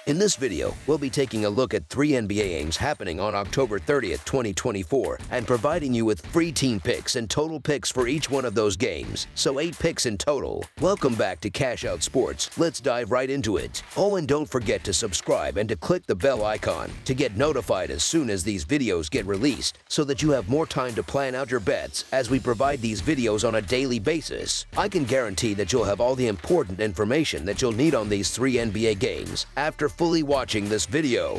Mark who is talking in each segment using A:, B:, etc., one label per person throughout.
A: In this video, we'll be taking a look at 3 NBA games happening on October 30th, 2024, and providing you with free team picks and total picks for each one of those games, so 8 picks in total. Welcome back to Cash Out Sports. Let's dive right into it. Oh, and don't forget to subscribe and to click the bell icon to get notified as soon as these videos get released, so that you have more time to plan out your bets as we provide these videos on a daily basis. I can guarantee that you'll have all the important information that you'll need on these 3 NBA games after fully watching this video.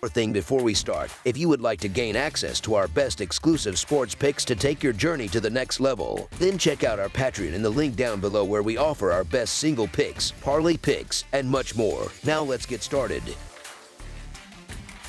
A: One thing before we start, if you would like to gain access to our best exclusive sports picks to take your journey to the next level, then check out our Patreon in the link down below where we offer our best single picks, parlay picks, and much more. Now let's get started.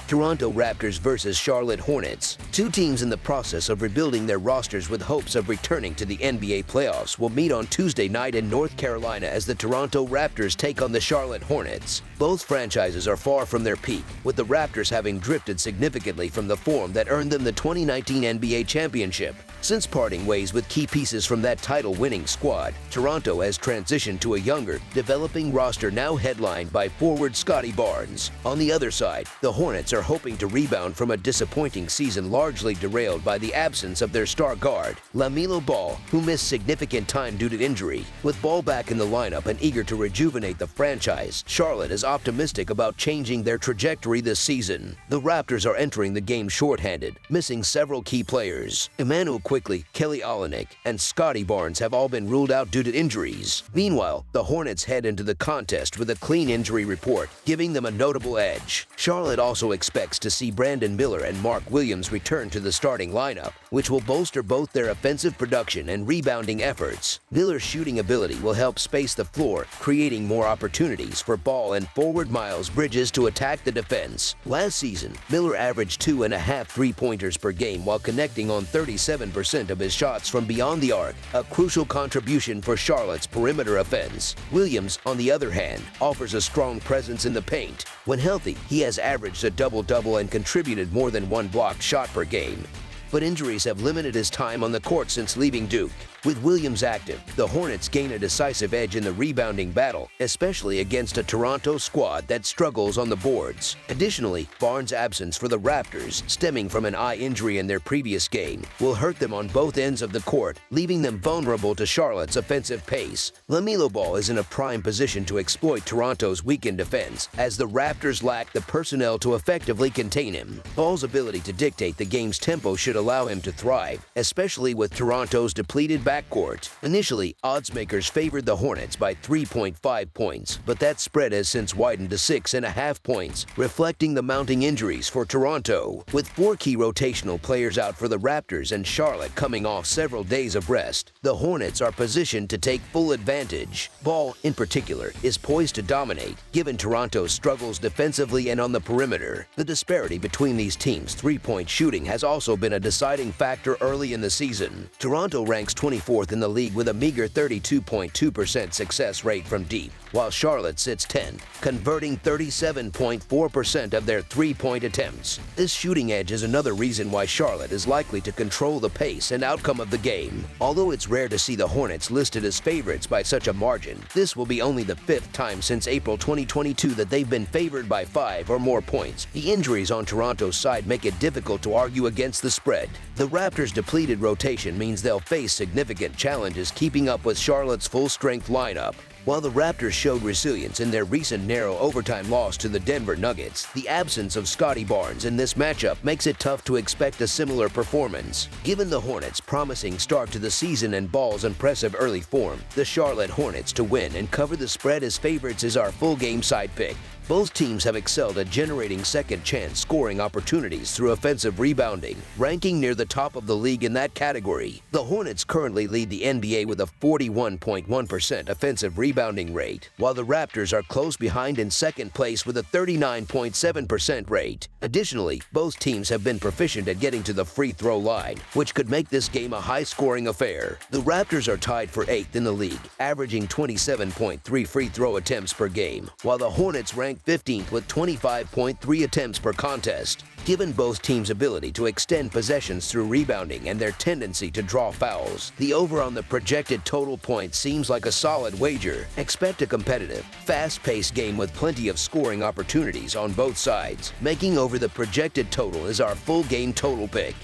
A: Toronto Raptors versus Charlotte Hornets. 2 teams in the process of rebuilding their rosters with hopes of returning to the NBA playoffs will meet on Tuesday night in North Carolina as the Toronto Raptors take on the Charlotte Hornets. Both franchises are far from their peak, with the Raptors having drifted significantly from the form that earned them the 2019 NBA championship. Since parting ways with key pieces from that title-winning squad, Toronto has transitioned to a younger, developing roster now headlined by forward Scottie Barnes. On the other side, the Hornets are hoping to rebound from a disappointing season largely derailed by the absence of their star guard, LaMelo Ball, who missed significant time due to injury. With Ball back in the lineup and eager to rejuvenate the franchise, Charlotte is optimistic about changing their trajectory this season. The Raptors are entering the game shorthanded, missing several key players. Immanuel Quickley, Kelly Olynyk, and Scottie Barnes have all been ruled out due to injuries. Meanwhile, the Hornets head into the contest with a clean injury report, giving them a notable edge. Charlotte also expects to see Brandon Miller and Mark Williams return to the starting lineup, which will bolster both their offensive production and rebounding efforts. Miller's shooting ability will help space the floor, creating more opportunities for Ball and forward Miles Bridges to attack the defense. Last season, Miller averaged 2.5 three-pointers per game while connecting on 37% of his shots from beyond the arc, a crucial contribution for Charlotte's perimeter offense. Williams, on the other hand, offers a strong presence in the paint. When healthy, he has averaged a double-double and contributed more than 1 blocked shot per game. But injuries have limited his time on the court since leaving Duke. With Williams active, the Hornets gain a decisive edge in the rebounding battle, especially against a Toronto squad that struggles on the boards. Additionally, Barnes' absence for the Raptors, stemming from an eye injury in their previous game, will hurt them on both ends of the court, leaving them vulnerable to Charlotte's offensive pace. LaMelo Ball is in a prime position to exploit Toronto's weakened defense, as the Raptors lack the personnel to effectively contain him. Ball's ability to dictate the game's tempo should allow him to thrive, especially with Toronto's depleted backcourt. Initially, odds makers favored the Hornets by 3.5 points, but that spread has since widened to 6.5 points, reflecting the mounting injuries for Toronto. With 4 key rotational players out for the Raptors and Charlotte coming off several days of rest, the Hornets are positioned to take full advantage. Ball, in particular, is poised to dominate, given Toronto's struggles defensively and on the perimeter. The disparity between these teams' three-point shooting has also been a deciding factor early in the season. Toronto ranks 24th in the league with a meager 32.2% success rate from deep, while Charlotte sits 10th, converting 37.4% of their three-point attempts. This shooting edge is another reason why Charlotte is likely to control the pace and outcome of the game. Although it's rare to see the Hornets listed as favorites by such a margin, this will be only the 5th time since April 2022 that they've been favored by 5 or more points. The injuries on Toronto's side make it difficult to argue against the spread. The Raptors' depleted rotation means they'll face significant challenges keeping up with Charlotte's full-strength lineup. While the Raptors showed resilience in their recent narrow overtime loss to the Denver Nuggets, the absence of Scottie Barnes in this matchup makes it tough to expect a similar performance. Given the Hornets' promising start to the season and Ball's impressive early form, the Charlotte Hornets to win and cover the spread as favorites is our full game side pick. Both teams have excelled at generating second-chance scoring opportunities through offensive rebounding, ranking near the top of the league in that category. The Hornets currently lead the NBA with a 41.1% offensive rebounding rate, while the Raptors are close behind in second place with a 39.7% rate. Additionally, both teams have been proficient at getting to the free throw line, which could make this game a high-scoring affair. The Raptors are tied for 8th in the league, averaging 27.3 free throw attempts per game, while the Hornets rank ranked 15th with 25.3 attempts per contest. Given both teams' ability to extend possessions through rebounding and their tendency to draw fouls, the over on the projected total points seems like a solid wager. Expect a competitive, fast-paced game with plenty of scoring opportunities on both sides. Making over the projected total is our full game total pick.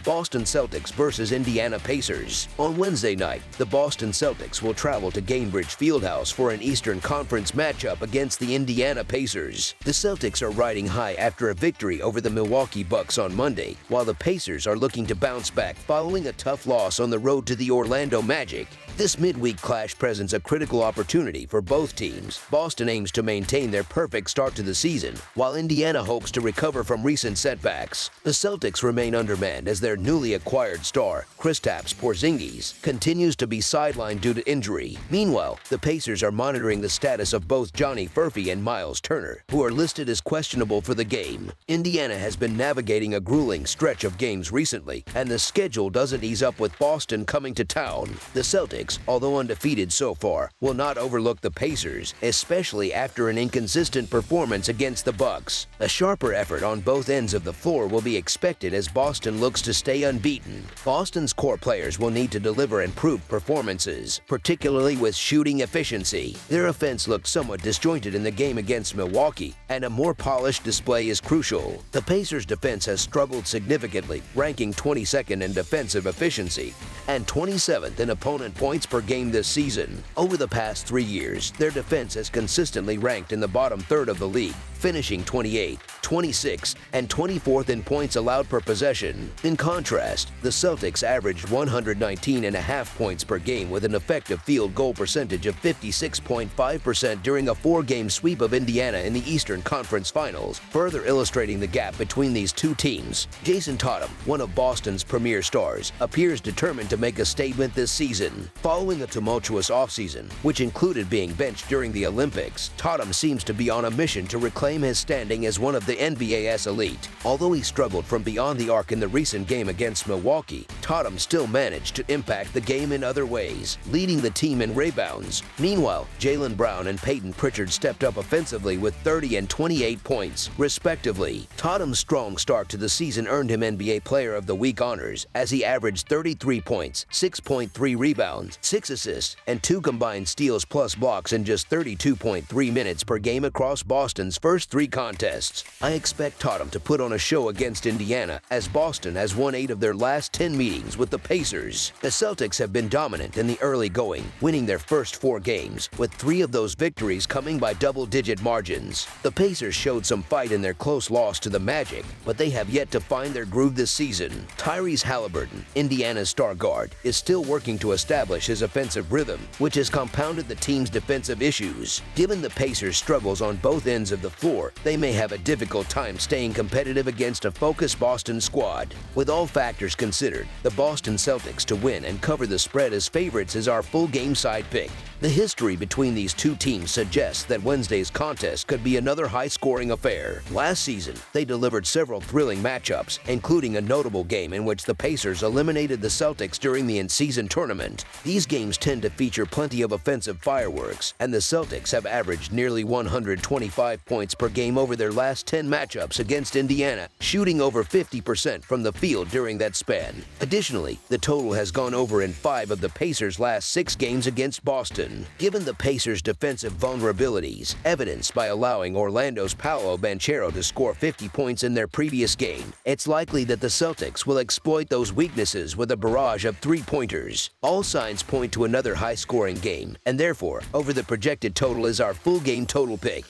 A: Boston Celtics versus Indiana Pacers. On Wednesday night, the Boston Celtics will travel to Gainbridge Fieldhouse for an Eastern Conference matchup against the Indiana Pacers. The Celtics are riding high after a victory over the Milwaukee Bucks on Monday, while the Pacers are looking to bounce back following a tough loss on the road to the Orlando Magic. This midweek clash presents a critical opportunity for both teams. Boston aims to maintain their perfect start to the season, while Indiana hopes to recover from recent setbacks. The Celtics remain undermanned as their newly acquired star, Kristaps Porzingis, continues to be sidelined due to injury. Meanwhile, the Pacers are monitoring the status of both Johnny Furphy and Miles Turner, who are listed as questionable for the game. Indiana has been navigating a grueling stretch of games recently, and the schedule doesn't ease up with Boston coming to town. The Celtics, although undefeated so far, will not overlook the Pacers, especially after an inconsistent performance against the Bucks. A sharper effort on both ends of the floor will be expected as Boston looks to stay unbeaten. Boston's core players will need to deliver improved performances, particularly with shooting efficiency. Their offense looked somewhat disjointed in the game against Milwaukee, and a more polished display is crucial. The Pacers' defense has struggled significantly, ranking 22nd in defensive efficiency and 27th in opponent points per game this season. Over the past 3 years, their defense has consistently ranked in the bottom third of the league, finishing 28th, 26th, and 24th in points allowed per possession. In contrast, the Celtics averaged 119.5 points per game with an effective field goal percentage of 56.5% during a 4-game sweep of Indiana in the Eastern Conference Finals, further illustrating the gap between these two teams. Jason Tatum, one of Boston's premier stars, appears determined to make a statement this season. Following a tumultuous offseason, which included being benched during the Olympics, Tatum seems to be on a mission to reclaim his standing as one of the NBA's elite. Although he struggled from beyond the arc in the recent game against Milwaukee, Tatum still managed to impact the game in other ways, leading the team in rebounds. Meanwhile, Jaylen Brown and Peyton Pritchard stepped up offensively with 30 and 28 points, respectively. Tatum's strong start to the season earned him NBA Player of the Week honors, as he averaged 33 points, 6.3 rebounds, 6 assists, and 2 combined steals plus blocks in just 32.3 minutes per game across Boston's first 3 contests. I expect Tatum to put on a show against Indiana, as Boston has won 8 of their last 10 meetings with the Pacers. The Celtics have been dominant in the early going, winning their first 4 games, with 3 of those victories coming by double-digit margins. The Pacers showed some fight in their close loss to the Magic, but they have yet to find their groove this season. Tyrese Halliburton, Indiana's star guard, is still working to establish his offensive rhythm, which has compounded the team's defensive issues. Given the Pacers' struggles on both ends of the floor, they may have a difficult time staying competitive against a focused Boston squad. With all factors considered, the Boston Celtics to win and cover the spread as favorites is our full game side pick. The history between these two teams suggests that Wednesday's contest could be another high-scoring affair. Last season, they delivered several thrilling matchups, including a notable game in which the Pacers eliminated the Celtics during the in-season tournament. These games tend to feature plenty of offensive fireworks, and the Celtics have averaged nearly 125 points per game over their last 10 matchups against Indiana, shooting over 50% from the field during that span. Additionally, the total has gone over in 5 of the Pacers' last 6 games against Boston. Given the Pacers' defensive vulnerabilities, evidenced by allowing Orlando's Paolo Banchero to score 50 points in their previous game, it's likely that the Celtics will exploit those weaknesses with a barrage of 3-pointers. All signs point to another high-scoring game, and therefore, over the projected total is our full game total pick.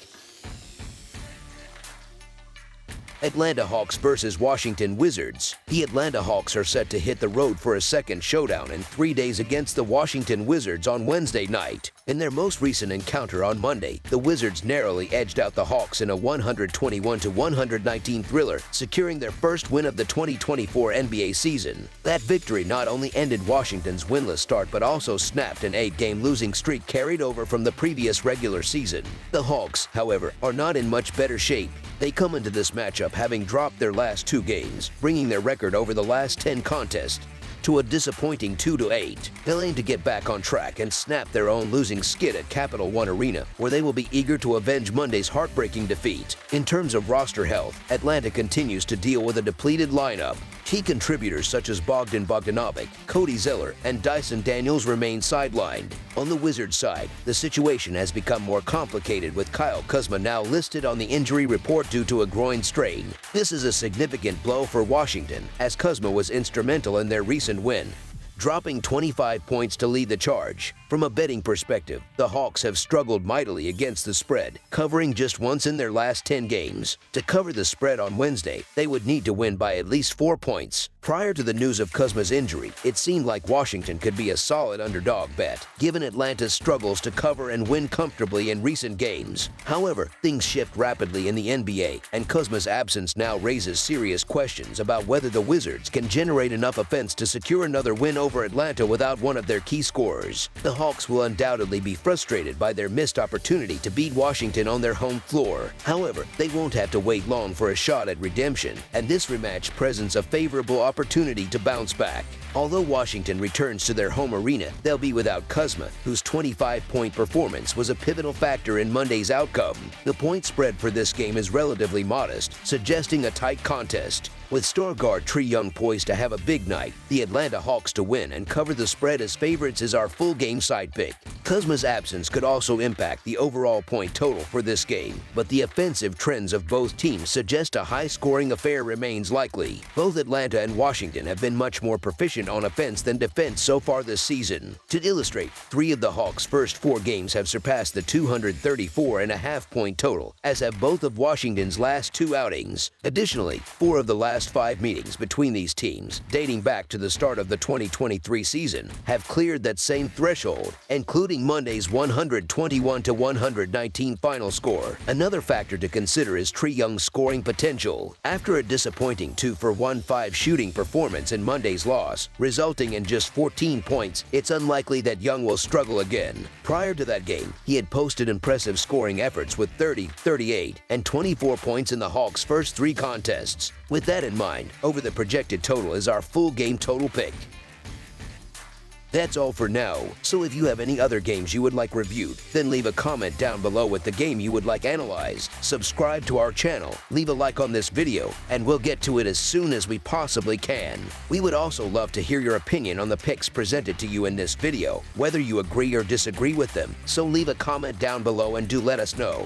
A: Atlanta Hawks versus Washington Wizards. The Atlanta Hawks are set to hit the road for a second showdown in 3 days against the Washington Wizards on Wednesday night. In their most recent encounter on Monday, the Wizards narrowly edged out the Hawks in a 121-119 thriller, securing their first win of the 2024 NBA season. That victory not only ended Washington's winless start but also snapped an 8-game losing streak carried over from the previous regular season. The Hawks, however, are not in much better shape. They come into this matchup having dropped their last 2 games, bringing their record over the last 10 contests to a disappointing 2-8. They'll aim to get back on track and snap their own losing skid at Capital One Arena, where they will be eager to avenge Monday's heartbreaking defeat. In terms of roster health, Atlanta continues to deal with a depleted lineup. Key contributors such as Bogdan Bogdanovic, Cody Zeller, and Dyson Daniels remain sidelined. On the Wizards side, the situation has become more complicated, with Kyle Kuzma now listed on the injury report due to a groin strain. This is a significant blow for Washington, as Kuzma was instrumental in their recent win, dropping 25 points to lead the charge. From a betting perspective, the Hawks have struggled mightily against the spread, covering just once in their last 10 games. To cover the spread on Wednesday, they would need to win by at least 4 points. Prior to the news of Kuzma's injury, it seemed like Washington could be a solid underdog bet, given Atlanta's struggles to cover and win comfortably in recent games. However, things shift rapidly in the NBA, and Kuzma's absence now raises serious questions about whether the Wizards can generate enough offense to secure another win over Atlanta without one of their key scorers. The Hawks will undoubtedly be frustrated by their missed opportunity to beat Washington on their home floor. However, they won't have to wait long for a shot at redemption, and this rematch presents a favorable opportunity to bounce back. Although Washington returns to their home arena, they'll be without Kuzma, whose 25-point performance was a pivotal factor in Monday's outcome. The point spread for this game is relatively modest, suggesting a tight contest. With star guard Trae Young poised to have a big night, the Atlanta Hawks to win and cover the spread as favorites is our full game side pick. Kuzma's absence could also impact the overall point total for this game, but the offensive trends of both teams suggest a high-scoring affair remains likely. Both Atlanta and Washington have been much more proficient on offense than defense so far this season. To illustrate, 3 of the Hawks' first 4 games have surpassed the 234.5-point total, as have both of Washington's last 2 outings. Additionally, 4 of the last 5 meetings between these teams, dating back to the start of the 2023 season, have cleared that same threshold, including Monday's 121-119 final score. Another factor to consider is Trae Young's scoring potential. After a disappointing 2-for-1-5 shooting performance in Monday's loss, resulting in just 14 points, it's unlikely that Young will struggle again. Prior to that game, he had posted impressive scoring efforts with 30, 38, and 24 points in the Hawks' first 3 contests. With that in mind, over the projected total is our full game total pick. That's all for now, so if you have any other games you would like reviewed, then leave a comment down below with the game you would like analyzed. Subscribe to our channel, leave a like on this video, and we'll get to it as soon as we possibly can. We would also love to hear your opinion on the picks presented to you in this video, whether you agree or disagree with them, so leave a comment down below and do let us know.